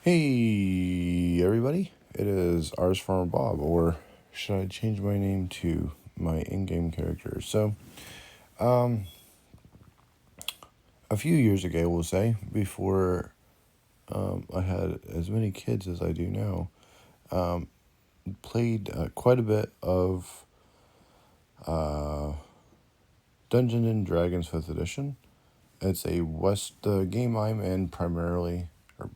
Hey everybody, it is ours Farmer Bob, or should I change my name to my in-game character? Um, a few years ago, we'll say, before I had as many kids as I do now, played quite a bit of uh, Dungeons and Dragons 5th Edition. It's a the game I'm in primarily, or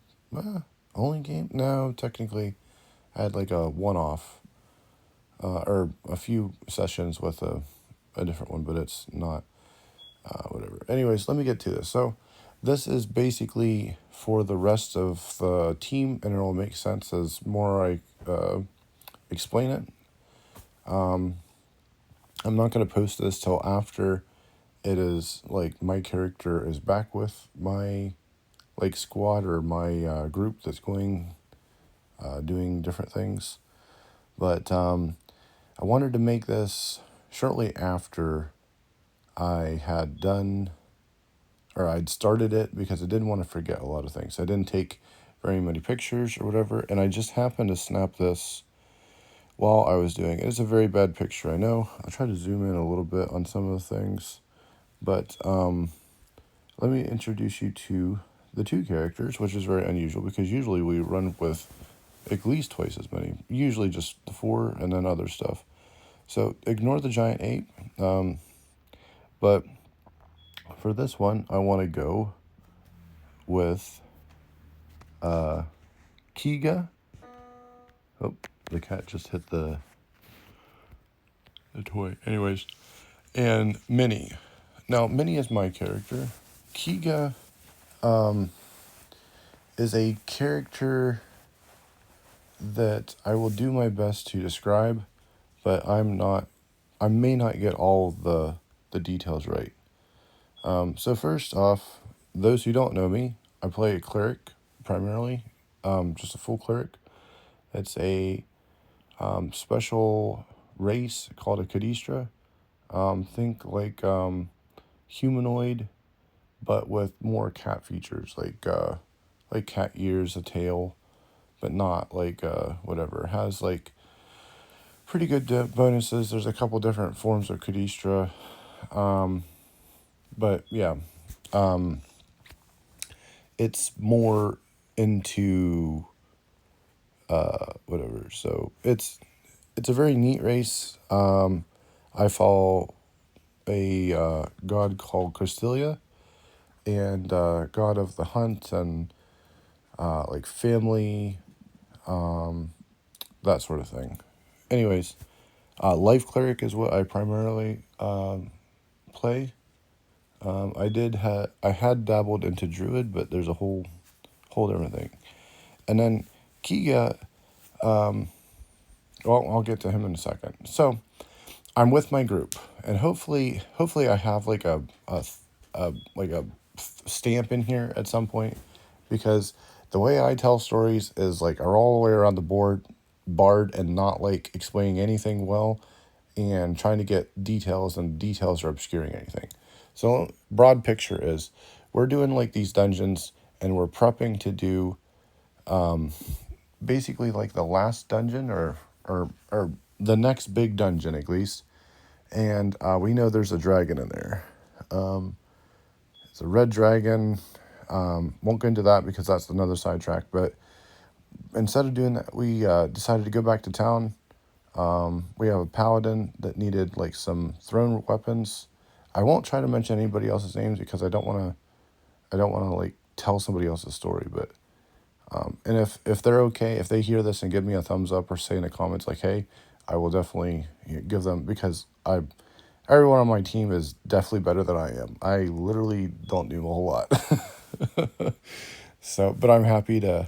only game? No, technically, I had like a one-off or a few sessions with a different one, but it's not whatever. Anyways, let me get to this. So, this is basically for the rest of the team, and it'll make sense as more I explain it. I'm not going to post this till after it is like my character is back with my like squad or my group that's going doing different things. But I wanted to make this shortly after I had done, or I'd started it because I didn't want to forget a lot of things. I didn't take very many pictures or whatever, and I just happened to snap this while I was doing it. It's a very bad picture, I know. I'll try to zoom in a little bit on some of the things, but let me introduce you to the two characters, which is very unusual because usually we run with at least twice as many, usually just the four and then other stuff. So ignore the giant ape, but for this one, I want to go with Kiga. Oh, the cat just hit the toy. Anyways, and Minnie. Now, Minnie is my character. Kiga is a character that I will do my best to describe, but I may not get all the details right. So first off, those who don't know me, I play a cleric primarily, just a full cleric. It's a special race called a Kadistra. Think like humanoid, but with more cat features, like cat ears, a tail, but not like whatever. It has like pretty good bonuses. There's a couple different forms of Kadistra, but yeah, it's more into whatever. So it's a very neat race. I follow a god called Cristelia, and god of the hunt and like family, that sort of thing. Anyways, life cleric is what I primarily play. I had dabbled into druid, but there's a whole different thing. And then Kiga, well, I'll get to him in a second. So I'm with my group, and hopefully I have like a stamp in here at some point, because the way I tell stories is like are all the way around the board, barred, and not like explaining anything well, and trying to get details, and details are obscuring anything. So broad picture is we're doing like these dungeons, and we're prepping to do basically like the last dungeon or the next big dungeon at least, and we know there's a dragon in there. It's a red dragon. Won't go into that because that's another sidetrack. But instead of doing that, we decided to go back to town. We have a paladin that needed like some thrown weapons. I won't try to mention anybody else's names because I don't want to. I don't want to like tell somebody else's story. But and if they're okay, if they hear this and give me a thumbs up or say in the comments like, "Hey," I will definitely give them, because everyone on my team is definitely better than I am. I literally don't do a whole lot. So, but I'm happy to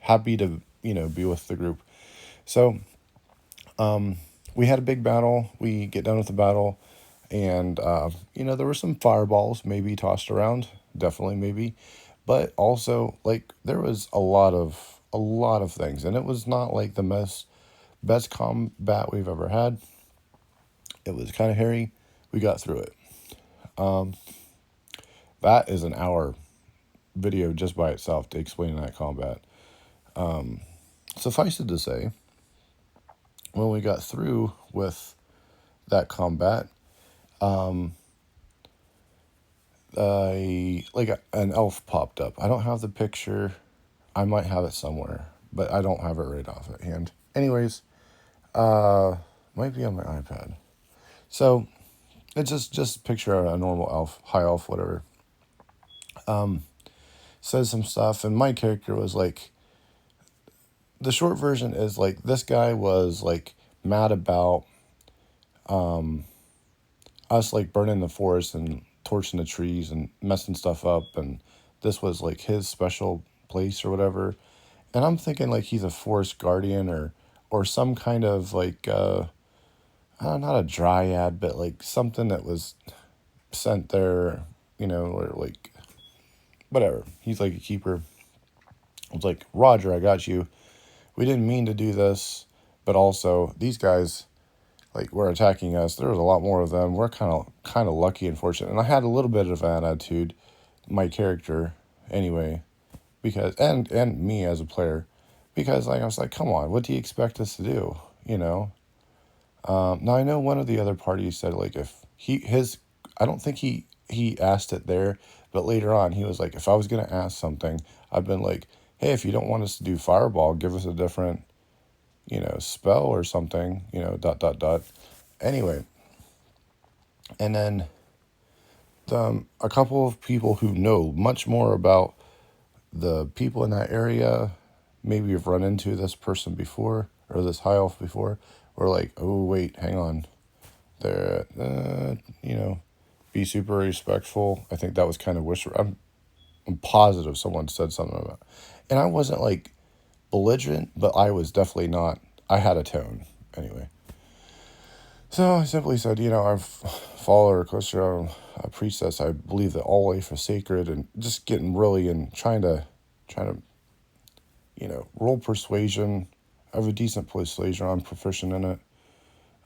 be with the group. So, we had a big battle. We get done with the battle, and there were some fireballs maybe tossed around, definitely maybe, but also like there was a lot of things, and it was not like the best combat we've ever had. It was kind of hairy. We got through it. That is an hour video just by itself to explain that combat. Suffice it to say, when we got through with that combat, an elf popped up. I don't have the picture. I might have it somewhere, but I don't have it right off at hand. Anyways, might be on my iPad. So it's just picture a normal elf, high elf, whatever. Says some stuff, and my character was like, the short version is like, this guy was like mad about us like burning the forest and torching the trees and messing stuff up, and this was like his special place or whatever. And I'm thinking like he's a forest guardian or some kind of like not a dryad, but like something that was sent there, or like whatever. He's like a keeper. I was like, Roger, I got you. We didn't mean to do this, but also these guys like were attacking us. There was a lot more of them. We're kind of lucky and fortunate. And I had a little bit of an attitude, my character, anyway, because and me as a player, because like I was like, come on, what do you expect us to do? Now I know one of the other parties said like if I don't think he asked it there, but later on he was like, if I was gonna ask something, I've been like, hey, if you don't want us to do fireball, give us a different spell or something, dot dot dot. Anyway, and then a couple of people who know much more about the people in that area, maybe you've run into this person before or this high elf before, or like, oh wait, hang on, they're be super respectful. I think that was kind of whisper. I'm positive someone said something about, and I wasn't like belligerent, but I was definitely not. I had a tone anyway. So I simply said, I've followed or closer on a priestess. I believe that all life is sacred, and just getting really and trying to, roll persuasion. I have a decent persuasion. I'm proficient in it.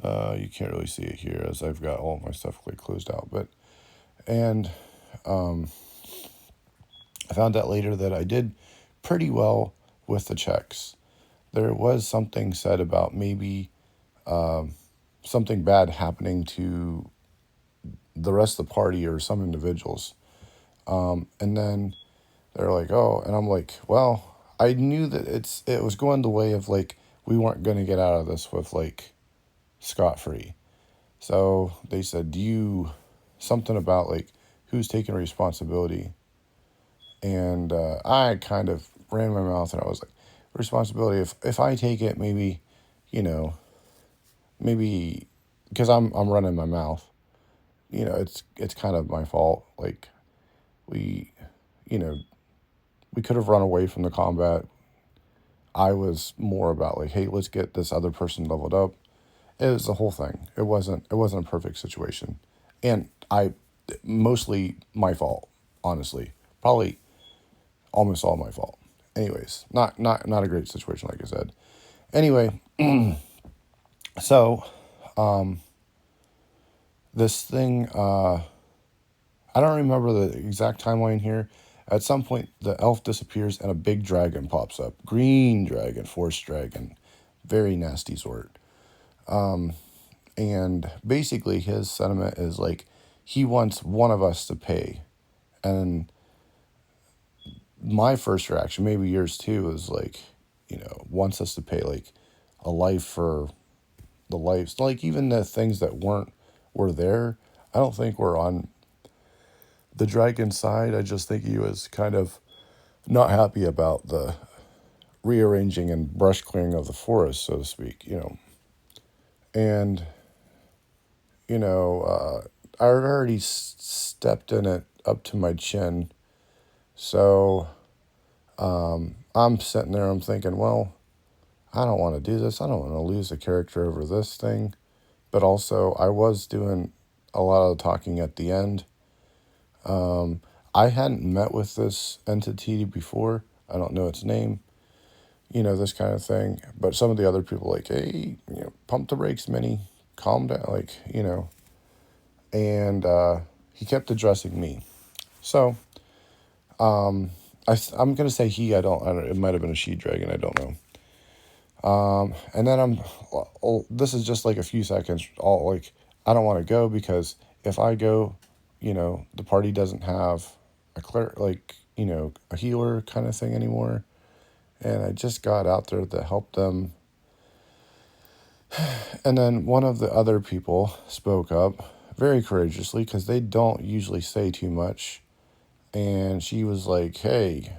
You can't really see it here as I've got all my stuff like closed out, and I found out later that I did pretty well with the checks. There was something said about maybe something bad happening to the rest of the party or some individuals. And then they're like, oh, and I'm like, well, I knew that it was going the way of like, we weren't going to get out of this with like scot-free. So they said, something about like who's taking responsibility. And I kind of ran my mouth and I was like, responsibility, if I take it, maybe, maybe because I'm running my mouth, it's kind of my fault. Like we, you know, we could have run away from the combat. I was more about like, hey, let's get this other person leveled up. It was the whole thing. It wasn't a perfect situation, and I mostly my fault, honestly. Probably almost all my fault. Anyways, not a great situation, like I said. Anyway, so this thing, I don't remember the exact timeline here. At some point, the elf disappears and a big dragon pops up. Green dragon, forest dragon, very nasty sort. And basically, his sentiment is like he wants one of us to pay. And my first reaction, maybe yours too, is like, wants us to pay like a life for the lives. Like even the things that were there. I don't think we're on the dragon side. I just think he was kind of not happy about the rearranging and brush clearing of the forest, so to speak. And, I already stepped in it up to my chin. So I'm sitting there, I'm thinking, well, I don't want to do this. I don't want to lose a character over this thing. But also, I was doing a lot of the talking at the end. I hadn't met with this entity before. I don't know its name, this kind of thing. But some of the other people like, hey, pump the brakes, Minnie. Calm down, And he kept addressing me. So I'm gonna say he. I don't. It might have been a she dragon. I don't know. And then this is just like a few seconds. All like I don't want to go because if I go, the party doesn't have a clear a healer kind of thing anymore. And I just got out there to help them. And then one of the other people spoke up very courageously because they don't usually say too much. And she was like, "Hey,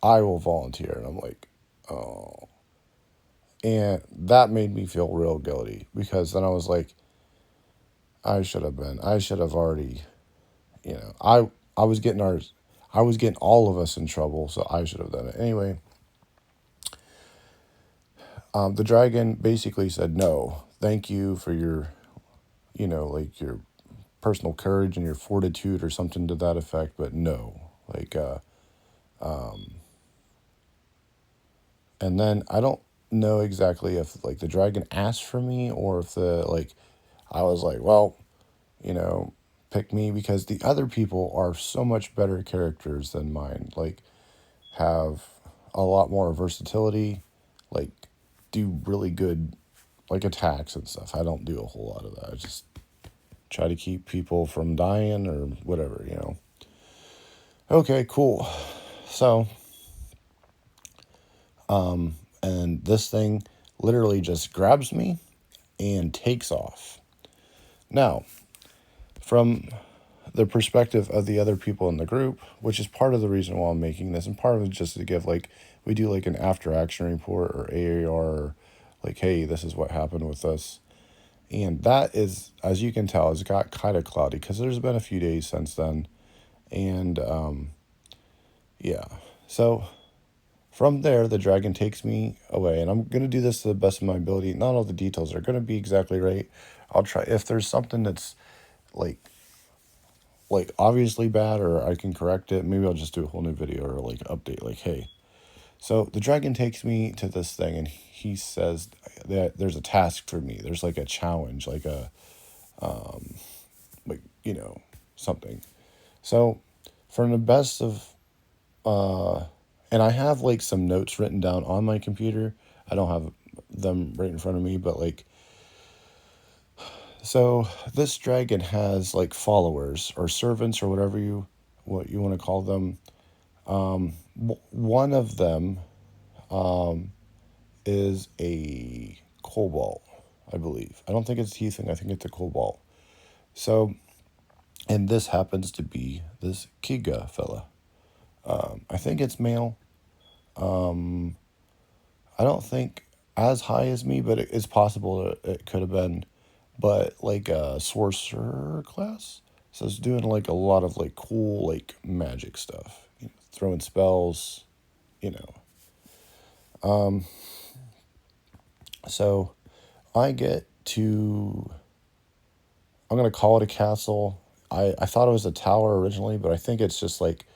I will volunteer." And I'm like, "Oh." And that made me feel real guilty because then I was like, I should have already, you know, I was getting I was getting all of us in trouble, so I should have done it. Anyway, the dragon basically said, "No, thank you for your, like your personal courage and your fortitude or something to that effect, but no." Like, and then I don't know exactly if like the dragon asked for me or if I was like, well, you know, pick me because the other people are so much better characters than mine. Like, have a lot more versatility, like, do really good, like, attacks and stuff. I don't do a whole lot of that. I just try to keep people from dying or whatever. Okay, cool. So, and this thing literally just grabs me and takes off. Now, from the perspective of the other people in the group, which is part of the reason why I'm making this, and part of it just to give we do like an after action report or AAR, like, hey, this is what happened with us. And that is, as you can tell, has got kind of cloudy because there's been a few days since then. And yeah, so from there, the dragon takes me away, and I'm going to do this to the best of my ability. Not all the details are going to be exactly right. I'll try. If there's something that's like obviously bad or I can correct it, maybe I'll just do a whole new video or like update like, hey. So the dragon takes me to this thing and he says that there's a task for me. There's like a challenge, like a like, something. So from the best of and I have like some notes written down on my computer. I don't have them right in front of me, but so this dragon has like followers or servants or what you want to call them. One of them is a cobalt, I believe. I don't think it's Heathing. I think it's a cobalt. So, and this happens to be this Kiga fella. I think it's male. I don't think as high as me, but it's possible it could have been. But like a sorcerer class. So it's doing like a lot of like cool like magic stuff. Throwing spells, you know. So I get to, I'm going to call it a castle. I thought it was a tower originally, but I think it's just like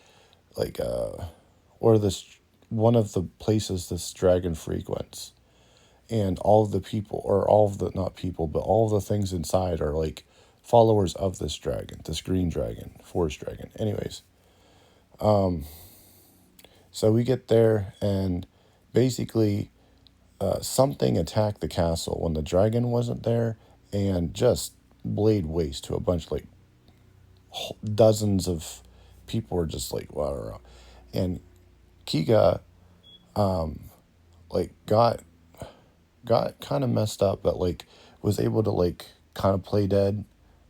or this, one of the places this dragon frequents. And all of the people, or all of the, not people, but all of the things inside are like followers of this dragon, this green dragon, forest dragon. Anyways, so we get there and basically something attacked the castle when the dragon wasn't there and just laid waste to a bunch, like dozens of people were just like, wow. And Kiga, like, got kind of messed up, but like was able to like kind of play dead.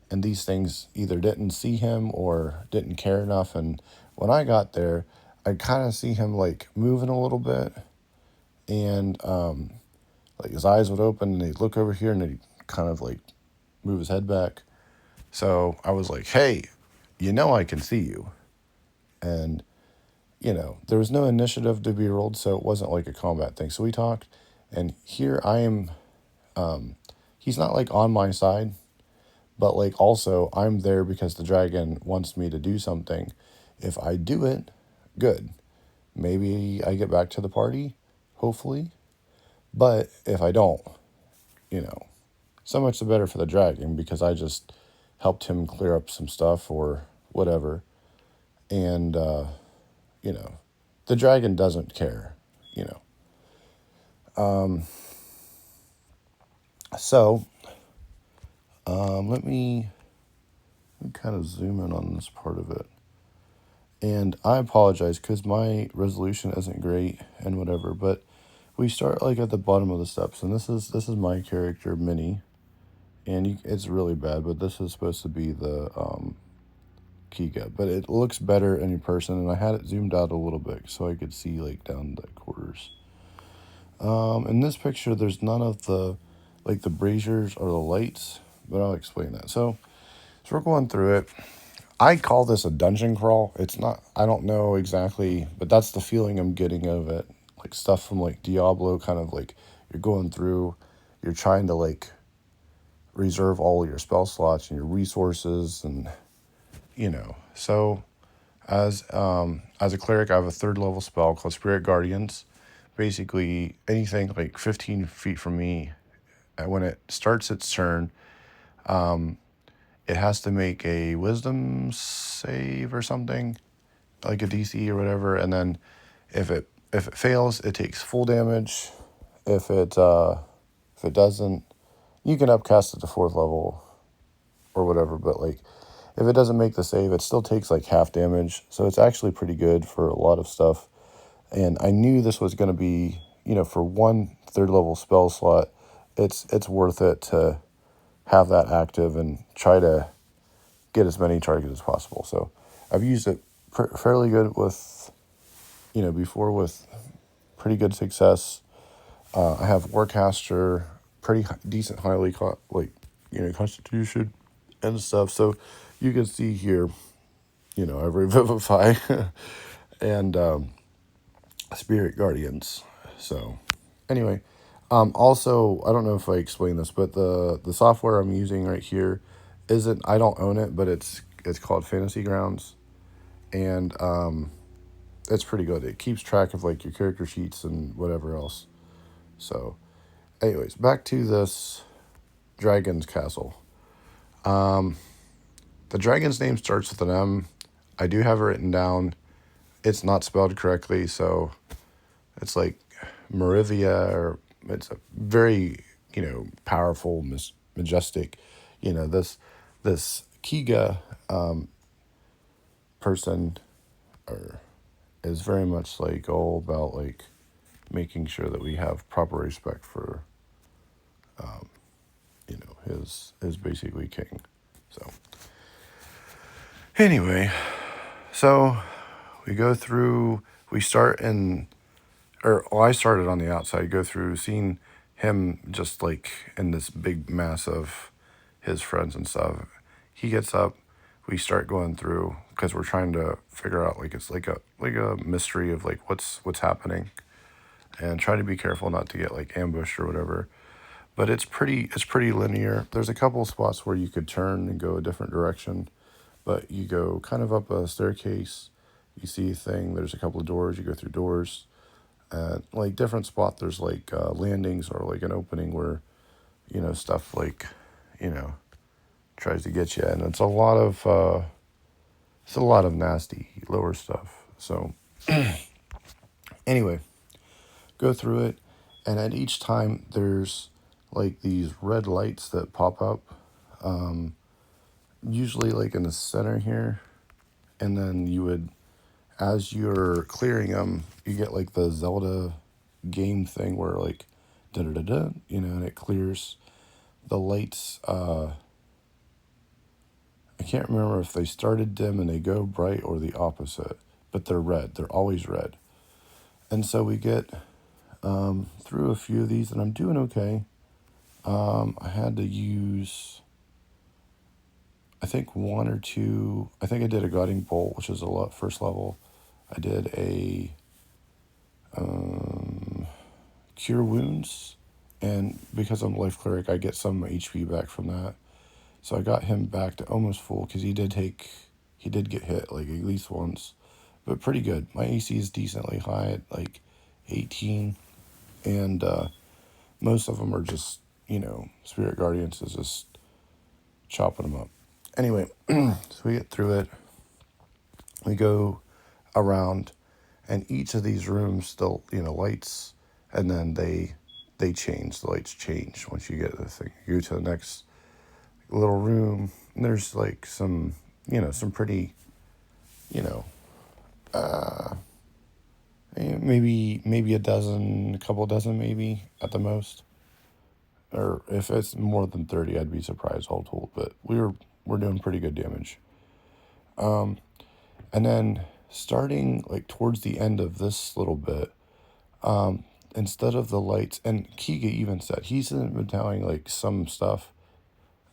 And these things either didn't see him or didn't care enough. And when I got there, I kind of see him like moving a little bit. And like his eyes would open and he'd look over here and he'd kind of like move his head back. So I was like, hey, I can see you. And, there was no initiative to be rolled, so it wasn't like a combat thing. So we talked, and here I am. He's not like on my side, but like also I'm there because the dragon wants me to do something. If I do it, good. Maybe I get back to the party, hopefully. But if I don't, you know, so much the better for the dragon because I just helped him clear up some stuff or whatever. And, you know, the dragon doesn't care, you know. So let me kind of zoom in on this part of it. And I apologize because my resolution isn't great and whatever, but we start like at the bottom of the steps, and this is my character Minnie, and it's really bad, but this is supposed to be the Kiga, but it looks better in person, and I had it zoomed out a little bit so I could see like down the quarters. In this picture, there's none of the like the braziers or the lights, but I'll explain that. So we're going through it. I call this a dungeon crawl. It's not, I don't know exactly, but that's the feeling I'm getting of it. Like stuff from like Diablo, kind of like you're going through, you're trying to like reserve all your spell slots and your resources, and you know. So as a cleric, I have a third level spell called Spirit Guardians. Basically, anything like 15 feet from me, when it starts its turn, it has to make a wisdom save or something, like a DC or whatever, and then if it fails, it takes full damage. If it doesn't, you can upcast it to fourth level or whatever, but like if it doesn't make the save, it still takes like half damage. So it's actually pretty good for a lot of stuff. And I knew this was going to be, you know, for one third level spell slot, it's worth it to have that active and try to get as many targets as possible. So I've used it fairly good with, you know, before with pretty good success. I have Warcaster, pretty decent, highly like, you know, Constitution and stuff. So you can see here, you know, I revivify and Spirit Guardians. So anyway, also I don't know if I explained this, but the software I'm using right here isn't, I don't own it, but it's called Fantasy Grounds, and it's pretty good. It keeps track of like your character sheets and whatever else. So anyways, back to this dragon's castle. The dragon's name starts with an M. I do have it written down. It's not spelled correctly, so it's like Marivia, or it's a very, you know, powerful, majestic, you know, this Kiga person, or is very much like all about like making sure that we have proper respect for, you know, his basically king. So anyway, so we go through, we start in, or well, I started on the outside, go through seeing him just like in this big mass of his friends and stuff. He gets up, we start going through because we're trying to figure out, like, it's like a mystery of like what's happening, and try to be careful not to get like ambushed or whatever. But it's pretty linear. There's a couple of spots where you could turn and go a different direction, but you go kind of up a staircase, you see a thing, there's a couple of doors, you go through doors, like different spot, there's like landings or like an opening where, you know, stuff like, you know, tries to get you, and it's a lot of nasty lower stuff. So anyway, go through it, and at each time there's like these red lights that pop up, usually like in the center here, and then you would, as you're clearing them, you get like the Zelda game thing where like da da da da, you know, and it clears the lights. I can't remember if they started dim and they go bright or the opposite, but they're red. They're always red. And so we get through a few of these, and I'm doing okay. I had to use, I think one or two. I think I did a guiding bolt, which is a first level. I did a cure wounds, and because I'm life cleric, I get some HP back from that. So I got him back to almost full because he did get hit like at least once, but pretty good. My AC is decently high at like 18, and most of them are just, you know, Spirit Guardians is just chopping them up. Anyway, so we get through it. We go around, And each of these rooms still, lights, and then they change. The lights change once you get the thing. You go to the next little room, and there's like some pretty, you know, maybe a couple dozen maybe at the most. Or if it's more than 30, I'd be surprised all told. But we're doing pretty good damage. And then starting like towards the end of this little bit, instead of the lights, and Kiga even said he's been telling like some stuff,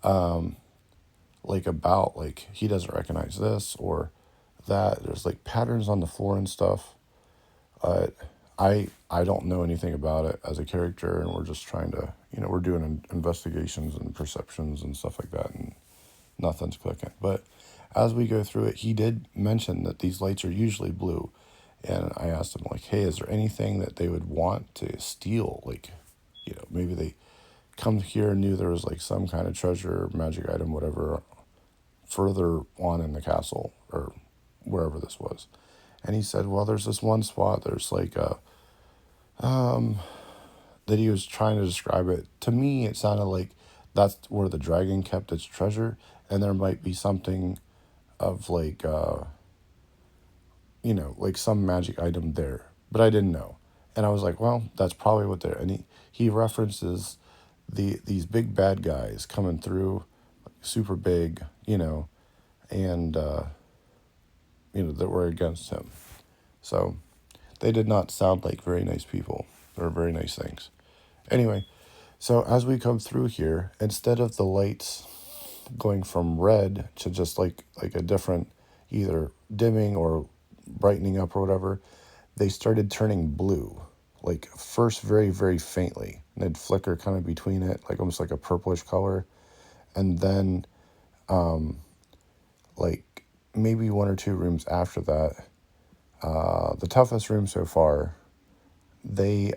like about like he doesn't recognize this or that. There's like patterns on the floor and stuff. I don't know anything about it as a character, and we're just trying to, we're doing investigations and perceptions and stuff like that, and nothing's clicking. But as we go through it, he did mention that these lights are usually blue, and I asked him like, "Hey, is there anything that they would want to steal? Like, maybe they come here and knew there was like some kind of treasure, magic item, whatever, further on in the castle or wherever this was." And he said, "Well, there's this one spot. There's like a that he was trying to describe it. To me, it sounded like that's where the dragon kept its treasure, and there might be something of like like some magic item there, but I didn't know." And I was like, "Well, that's probably what they're." And he references these big bad guys coming through, super big, and that were against him. So they did not sound like very nice people or very nice things. Anyway, so as we come through here, instead of the lights going from red to just like a different, either dimming or brightening up or whatever, they started turning blue. Like first very, very faintly. And they'd flicker kind of between it, like almost like a purplish color. And then like maybe one or two rooms after that, the toughest room so far, they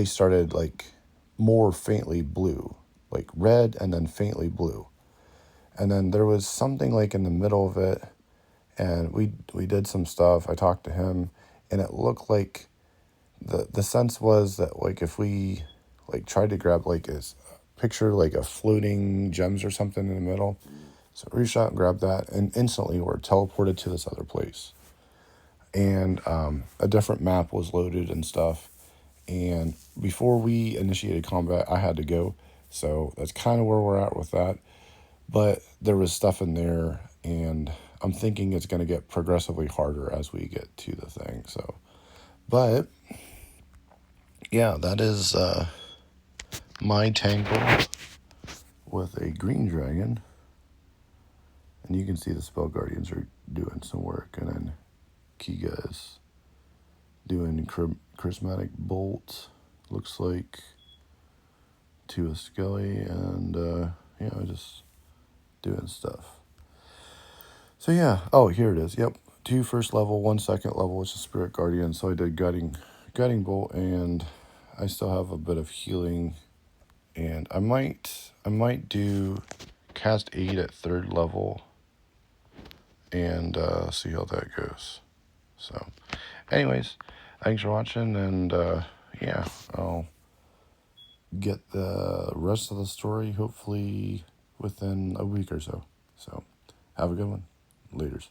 started like more faintly blue, like red and then faintly blue. And then there was something like in the middle of it, and we did some stuff. I talked to him, and it looked like the sense was that like if we like tried to grab like his picture like a floating gems or something in the middle, so we reached out and grabbed that, and instantly we're teleported to this other place. And a different map was loaded and stuff. And before we initiated combat, I had to go. So that's kind of where we're at with that. But there was stuff in there, and I'm thinking it's going to get progressively harder as we get to the thing. So, but yeah, that is my tangle with a green dragon. And you can see the spell guardians are doing some work, and then Kiga is doing charismatic bolt, looks like, to a skelly, and just doing stuff. So yeah, oh, here it is. Yep, 2 first level, 1 second level, which is spirit guardian. So I did gutting bolt, and I still have a bit of healing, and I might do cast aid at 3rd level, and see how that goes. So anyways, thanks for watching, and yeah, I'll get the rest of the story hopefully within a week or so. So have a good one. Laters.